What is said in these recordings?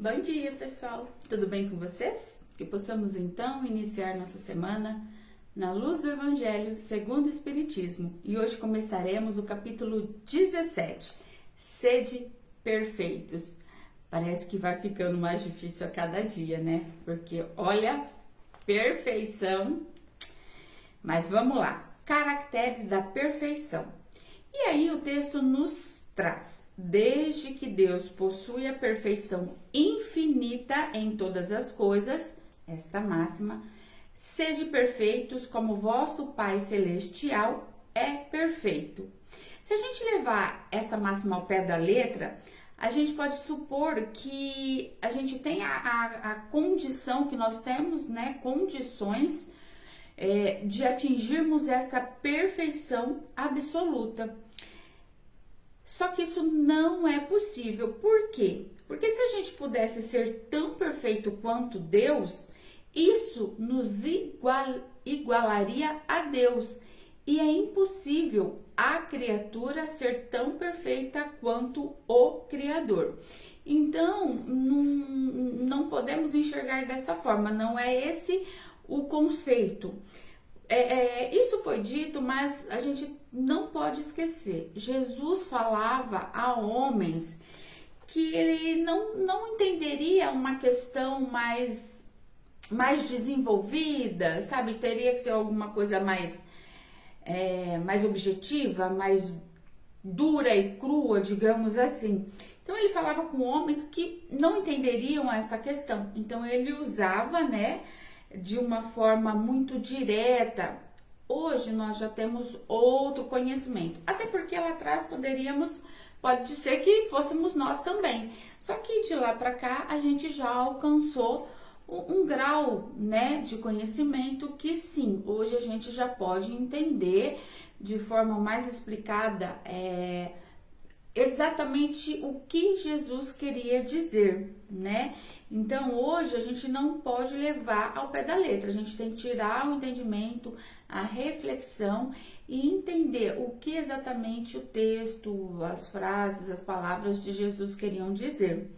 Bom dia, pessoal! Tudo bem com vocês? Que possamos então iniciar nossa semana na luz do Evangelho segundo o Espiritismo. E hoje começaremos o capítulo 17, Sede Perfeitos. Parece que vai ficando mais difícil a cada dia, né? Porque olha, perfeição. Mas vamos lá, caracteres da perfeição. E aí o texto nos traz: desde que Deus possui a perfeição infinita em todas as coisas, esta máxima, sede perfeitos como vosso Pai Celestial é perfeito. Se a gente levar essa máxima ao pé da letra, a gente pode supor que a gente tem a condição que nós temos, né, condições de atingirmos essa perfeição absoluta. Só que isso não é possível. Por quê? Porque se a gente pudesse ser tão perfeito quanto Deus, isso nos igualaria a Deus. E é impossível a criatura ser tão perfeita quanto o Criador. Então, não podemos enxergar dessa forma, não é esse o conceito. Isso foi dito, mas a gente não pode esquecer. Jesus falava a homens que ele não entenderia uma questão mais desenvolvida, sabe? Teria que ser alguma coisa mais objetiva, mais dura e crua, digamos assim. Então ele falava com homens que não entenderiam essa questão. Então ele usava, né, de uma forma muito direta. Hoje nós já temos outro conhecimento, até porque lá atrás pode ser que fôssemos nós também. Só que de lá para cá a gente já alcançou um grau, né, de conhecimento que sim, hoje a gente já pode entender de forma mais explicada exatamente o que Jesus queria dizer, né? Então, hoje a gente não pode levar ao pé da letra, a gente tem que tirar o entendimento, a reflexão e entender o que exatamente o texto, as frases, as palavras de Jesus queriam dizer.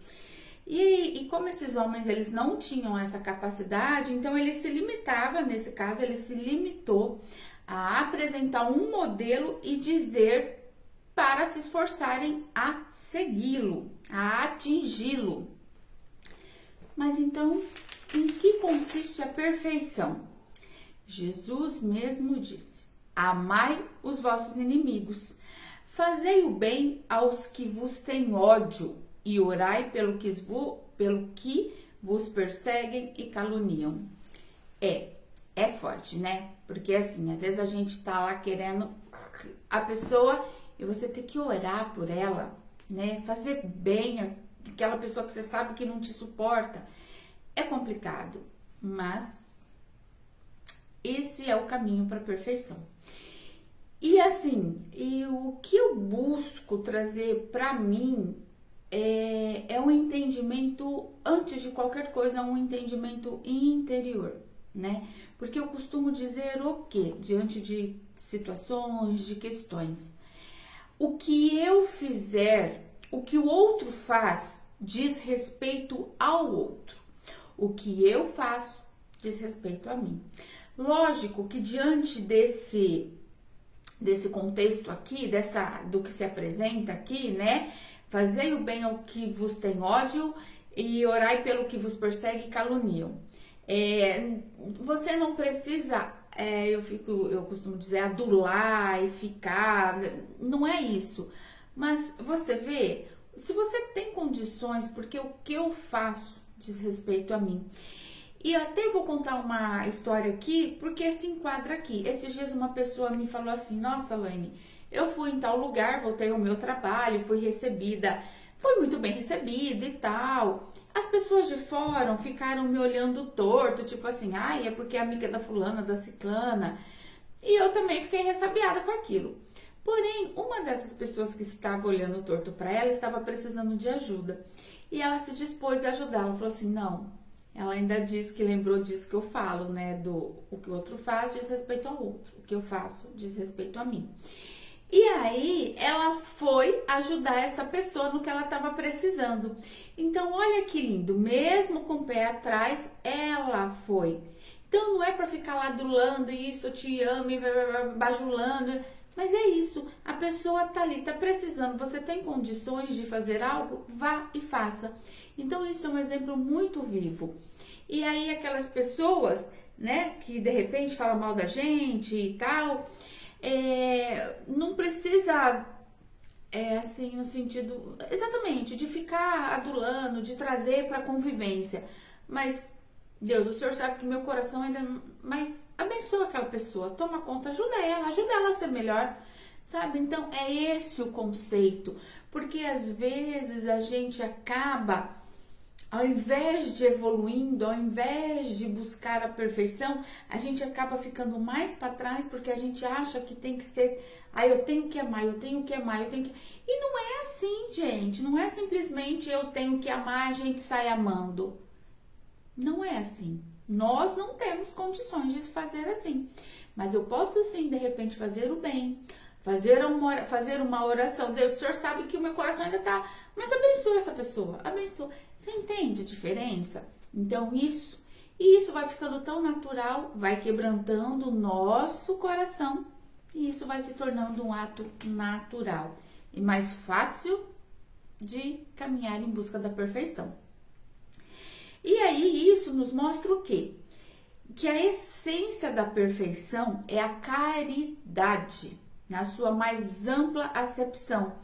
E como esses homens, eles não tinham essa capacidade, então ele se limitava, nesse caso, ele se limitou a apresentar um modelo e dizer para se esforçarem a segui-lo, a atingi-lo. Mas então, em que consiste a perfeição? Jesus mesmo disse: amai os vossos inimigos, fazei o bem aos que vos têm ódio e orai pelo que vos perseguem e caluniam. É forte, né? Porque assim, às vezes a gente tá lá querendo a pessoa e você tem que orar por ela, né? Fazer bem aquela pessoa que você sabe que não te suporta. É complicado, mas esse é o caminho para a perfeição. E assim, o que eu busco trazer para mim é um entendimento, antes de qualquer coisa, um entendimento interior, né? Porque eu costumo dizer o quê? Diante de situações, de questões. O que eu fizer, o que o outro faz, diz respeito ao outro. O que eu faço diz respeito a mim. Lógico que diante desse contexto aqui, do que se apresenta aqui, né? Fazei o bem ao que vos tem ódio e orai pelo que vos persegue e caluniam. Você não precisa, eu costumo dizer, adular e ficar, não é isso. Mas você vê, se você tem condições, porque o que eu faço diz respeito a mim. E até vou contar uma história aqui, porque se enquadra aqui. Esses dias uma pessoa me falou assim: nossa, Laine, eu fui em tal lugar, voltei ao meu trabalho, fui muito bem recebida e tal. As pessoas de fora ficaram me olhando torto, tipo assim, é porque é amiga da fulana, da ciclana. E eu também fiquei ressabiada com aquilo. Porém, uma dessas pessoas que estava olhando torto para ela estava precisando de ajuda. E ela se dispôs a ajudar. Ela falou assim: não, ela ainda disse que lembrou disso que eu falo, né? O que o outro faz diz respeito ao outro. O que eu faço diz respeito a mim. E aí ela foi ajudar essa pessoa no que ela estava precisando. Então, olha que lindo, mesmo com o pé atrás, ela foi. Então não é para ficar lá adulando isso, eu te amo, e bajulando, mas é isso, a pessoa tá ali, tá precisando, você tem condições de fazer algo, vá e faça. Então isso é um exemplo muito vivo. E aí aquelas pessoas, né, que de repente falam mal da gente e tal, não precisa, assim, no sentido, exatamente, de ficar adulando, de trazer para convivência. Mas, Deus, o Senhor sabe que meu coração ainda... Mas abençoa aquela pessoa, toma conta, ajuda ela a ser melhor, sabe? Então, é esse o conceito. Porque, às vezes, a gente acaba... Ao invés de evoluindo, ao invés de buscar a perfeição, a gente acaba ficando mais para trás porque a gente acha que tem que ser, eu tenho que amar, eu tenho que amar, eu tenho que... E não é assim, gente, não é simplesmente eu tenho que amar, a gente sai amando. Não é assim. Nós não temos condições de fazer assim. Mas eu posso sim, de repente, fazer o bem, fazer uma oração. Deus, o Senhor sabe que o meu coração ainda tá, mas abençoa essa pessoa, abençoa. Você entende a diferença? Então isso vai ficando tão natural, vai quebrantando o nosso coração e isso vai se tornando um ato natural e mais fácil de caminhar em busca da perfeição. E aí isso nos mostra o quê? Que a essência da perfeição é a caridade, na sua mais ampla acepção,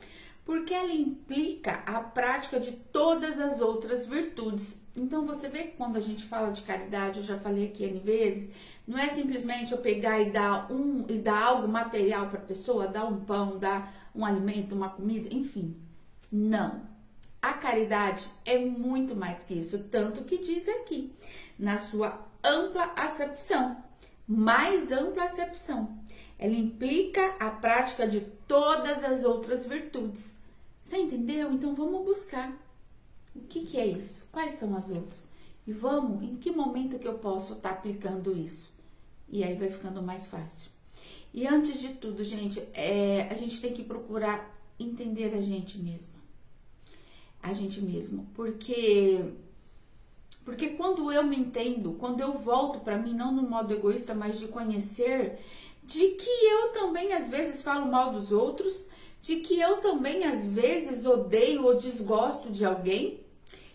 porque ela implica a prática de todas as outras virtudes. Então você vê que quando a gente fala de caridade, eu já falei aqui N vezes, não é simplesmente eu pegar e dar algo material para a pessoa, dar um pão, dar um alimento, uma comida, enfim. Não. A caridade é muito mais que isso, tanto que diz aqui, na sua ampla acepção, mais ampla acepção. Ela implica a prática de todas as outras virtudes. Você entendeu? Então vamos buscar. O que é isso? Quais são as outras? E vamos, em que momento que eu posso estar aplicando isso? E aí vai ficando mais fácil. E antes de tudo, gente, a gente tem que procurar entender a gente mesma. A gente mesmo. Porque quando eu me entendo, quando eu volto para mim, não no modo egoísta, mas de conhecer... de que eu também às vezes falo mal dos outros, de que eu também às vezes odeio ou desgosto de alguém.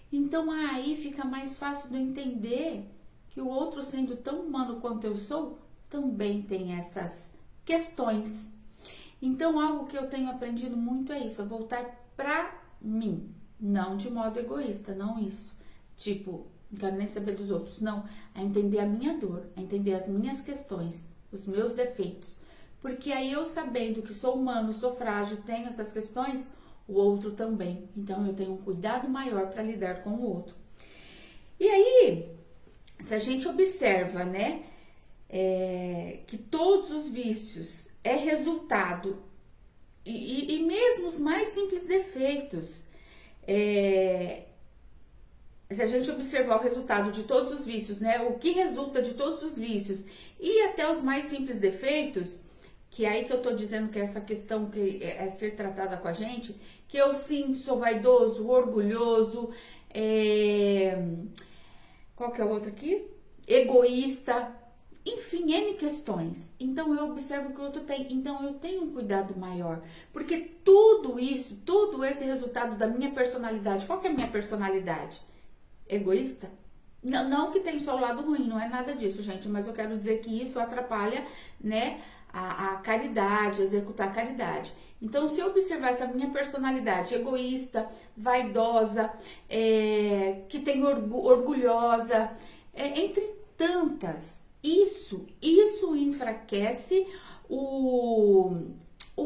Então aí fica mais fácil de eu entender que o outro, sendo tão humano quanto eu sou, também tem essas questões. Então algo que eu tenho aprendido muito é isso, é voltar pra mim, não de modo egoísta, não isso. Tipo, não quero nem saber dos outros, não. A entender a minha dor, a entender as minhas questões, os meus defeitos, porque aí eu sabendo que sou humano, sou frágil, tenho essas questões, o outro também, então eu tenho um cuidado maior para lidar com o outro. E aí, se a gente observa, né, que todos os vícios é resultado, e mesmo os mais simples defeitos, se a gente observar o resultado de todos os vícios, né, o que resulta de todos os vícios e até os mais simples defeitos, que é aí que eu tô dizendo que essa questão que é ser tratada com a gente, que eu sim sou vaidoso, orgulhoso, qual que é o outro aqui? Egoísta, enfim, N questões. Então eu observo que o outro tem, então eu tenho um cuidado maior, porque tudo isso, todo esse resultado da minha personalidade, qual que é a minha personalidade? Egoísta? Não que tem só o lado ruim, não é nada disso, gente, mas eu quero dizer que isso atrapalha, né, a caridade, executar a caridade. Então, se eu observar essa minha personalidade egoísta, vaidosa, que tem orgulhosa, entre tantas, isso enfraquece o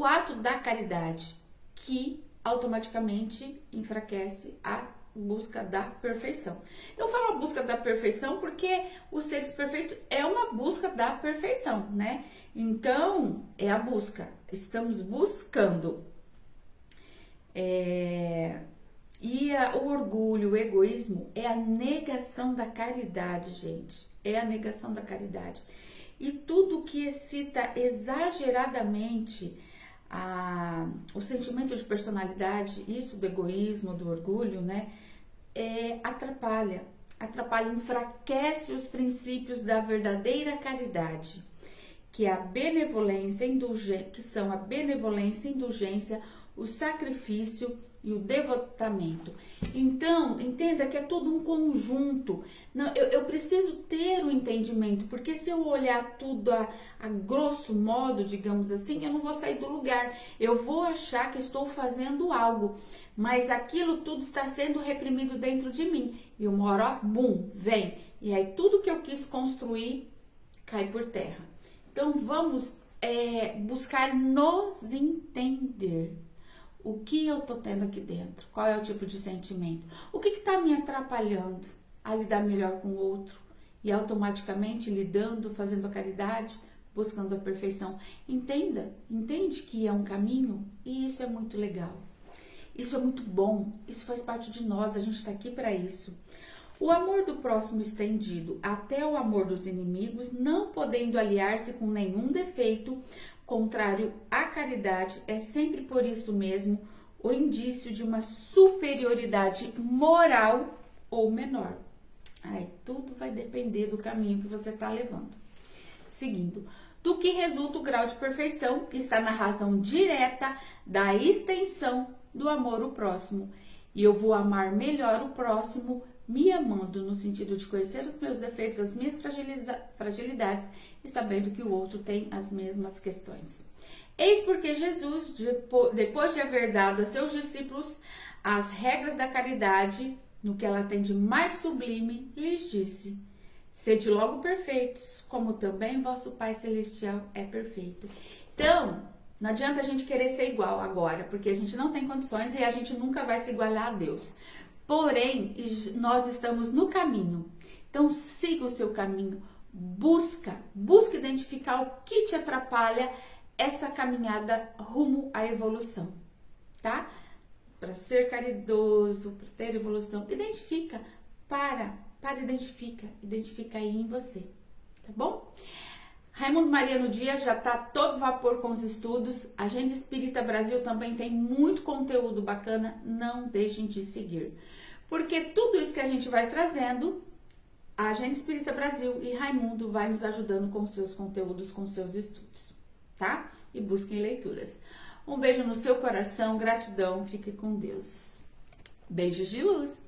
ato da caridade, que automaticamente enfraquece a busca da perfeição. Eu falo a busca da perfeição porque o ser perfeito é uma busca da perfeição, né? Então, é a busca. Estamos buscando. O orgulho, o egoísmo é a negação da caridade, gente. É a negação da caridade. E tudo que excita exageradamente o sentimento de personalidade, isso do egoísmo, do orgulho, né? Atrapalha, enfraquece os princípios da verdadeira caridade, que é a benevolência, que são a benevolência, a indulgência, o sacrifício e o devotamento. Então, entenda que é tudo um conjunto. Não, eu preciso ter o entendimento, porque se eu olhar tudo a grosso modo, digamos assim, eu não vou sair do lugar. Eu vou achar que estou fazendo algo, mas aquilo tudo está sendo reprimido dentro de mim. E uma hora, bum, vem. E aí tudo que eu quis construir cai por terra. Então, vamos buscar nos entender. O que eu tô tendo aqui dentro? Qual é o tipo de sentimento? O que tá me atrapalhando a lidar melhor com o outro? E automaticamente lidando, fazendo a caridade, buscando a perfeição. Entende que é um caminho? E isso é muito legal. Isso é muito bom. Isso faz parte de nós, a gente tá aqui para isso. O amor do próximo estendido até o amor dos inimigos, não podendo aliar-se com nenhum defeito, contrário à caridade, é sempre por isso mesmo o indício de uma superioridade moral ou menor. Aí tudo vai depender do caminho que você está levando. Seguindo, do que resulta o grau de perfeição está na razão direta da extensão do amor ao próximo. E eu vou amar melhor o próximo me amando no sentido de conhecer os meus defeitos, as minhas fragilidades e sabendo que o outro tem as mesmas questões. Eis porque Jesus, depois de haver dado a seus discípulos as regras da caridade, no que ela tem de mais sublime, lhes disse: sede logo perfeitos, como também vosso Pai Celestial é perfeito. Então, não adianta a gente querer ser igual agora, porque a gente não tem condições e a gente nunca vai se igualar a Deus. Porém, nós estamos no caminho. Então, siga o seu caminho. Busca identificar o que te atrapalha essa caminhada rumo à evolução, tá? Para ser caridoso, para ter evolução, identifica, identifica aí em você, tá bom? Raimundo Mariano Dias já tá todo vapor com os estudos. A Agenda Espírita Brasil também tem muito conteúdo bacana, não deixem de seguir. Porque tudo isso que a gente vai trazendo, a Agenda Espírita Brasil e Raimundo vai nos ajudando com seus conteúdos, com seus estudos, tá? E busquem leituras. Um beijo no seu coração, gratidão, fique com Deus. Beijos de luz!